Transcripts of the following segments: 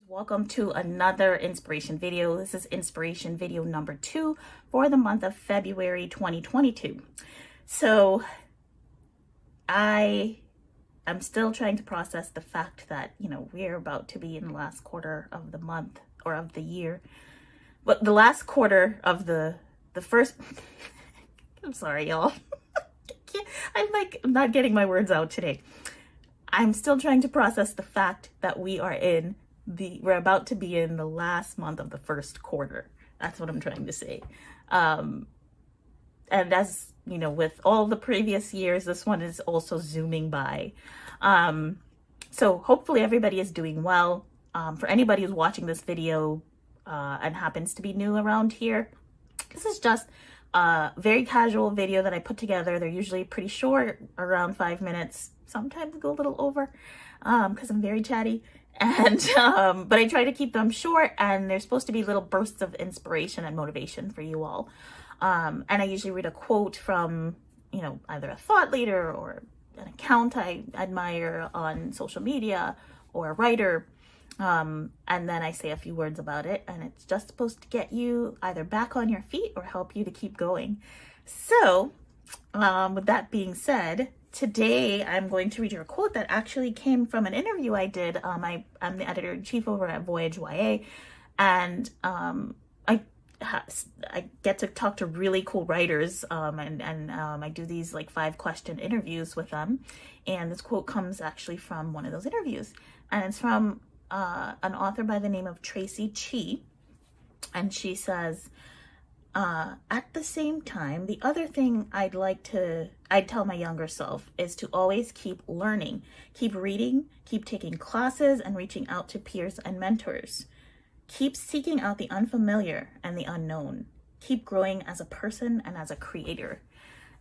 Welcome to another inspiration video. This is inspiration video number 2 for the month of February 2022. So I am still trying to process the fact that, we're about to be in the last quarter of the month or of the year. But the last quarter of the first, I'm sorry, y'all. I'm not getting my words out today. I'm still trying to process the fact that we're about to be in the last month of the first quarter. That's what I'm trying to say. And as with all the previous years, this one is also zooming by. So hopefully everybody is doing well. For anybody who's watching this video and happens to be new around here, this is just a very casual video that I put together. They're usually pretty short, around 5 minutes. Sometimes go a little over because I'm very chatty. And but I try to keep them short, and they're supposed to be little bursts of inspiration and motivation for you all. And I usually read a quote from, either a thought leader or an account I admire on social media or a writer. And then I say a few words about it, and it's just supposed to get you either back on your feet or help you to keep going. So with that being said, today I'm going to read you a quote that actually came from an interview I did. I'm the editor-in-chief over at Voyage YA, and I get to talk to really cool writers, and I do these 5-question interviews with them. And this quote comes actually from one of those interviews, and it's from an author by the name of Tracy Chi, and she says, at the same time, the other thing I'd tell my younger self is to always keep learning, keep reading, keep taking classes and reaching out to peers and mentors. Keep seeking out the unfamiliar and the unknown. Keep growing as a person and as a creator.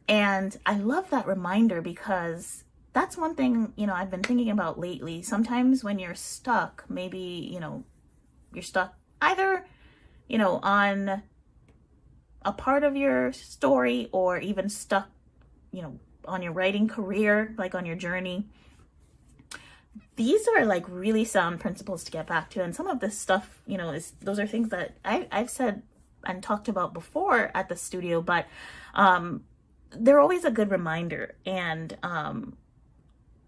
And I love that reminder because that's one thing, I've been thinking about lately. Sometimes when you're stuck, maybe, you're stuck either, on a part of your story, or even stuck, on your writing career, on your journey. These are really sound principles to get back to. And some of this stuff, those are things that I've said and talked about before at the studio, but they're always a good reminder. And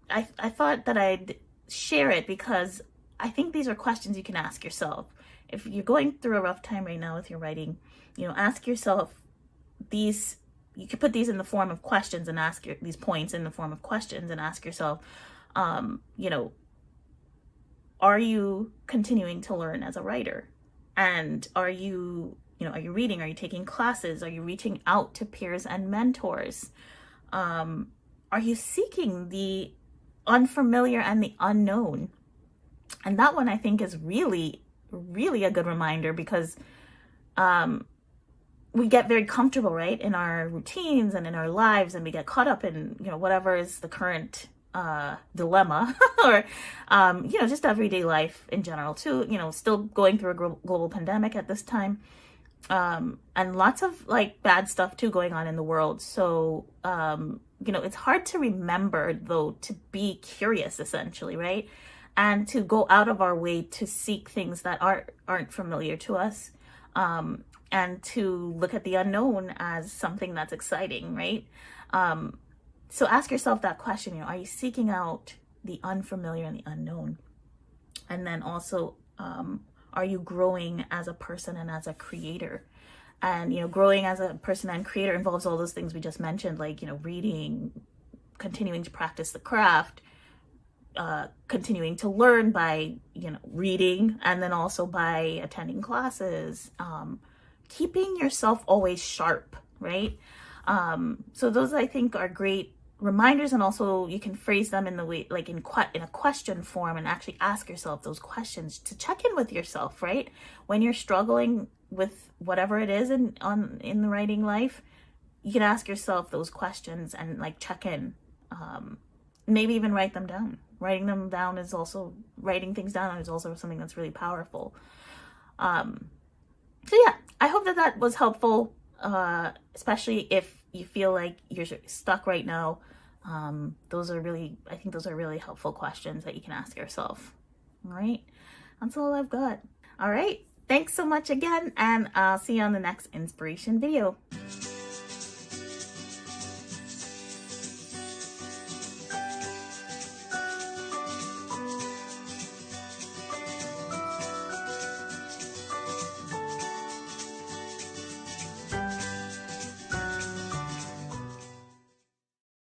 I thought that I'd share it because I think these are questions you can ask yourself. If you're going through a rough time right now with your writing, ask yourself these. You could put these in the form of questions and these points in the form of questions and ask yourself, are you continuing to learn as a writer? And are you reading? Are you taking classes? Are you reaching out to peers and mentors? Are you seeking the unfamiliar and the unknown? And that one I think is really, really a good reminder because we get very comfortable, right, in our routines and in our lives, and we get caught up in, whatever is the current dilemma or, just everyday life in general too, still going through a global pandemic at this time, and lots of bad stuff too going on in the world. So, it's hard to remember though, to be curious essentially, right? And to go out of our way to seek things that aren't familiar to us. And to look at the unknown as something that's exciting, right? So ask yourself that question, are you seeking out the unfamiliar and the unknown? And then also, are you growing as a person and as a creator? And, growing as a person and creator involves all those things we just mentioned, reading, continuing to practice the craft, continuing to learn by, reading, and then also by attending classes, keeping yourself always sharp, right? So those I think are great reminders, and also you can phrase them in the way, in a question form, and actually ask yourself those questions to check in with yourself, right? When you're struggling with whatever it is in the writing life, you can ask yourself those questions and check in. Maybe even write them down. Writing things down is also something that's really powerful. So yeah, I hope that was helpful, especially if you feel like you're stuck right now. I think those are really helpful questions that you can ask yourself. All right. That's all I've got. All right. Thanks so much again, and I'll see you on the next inspiration video.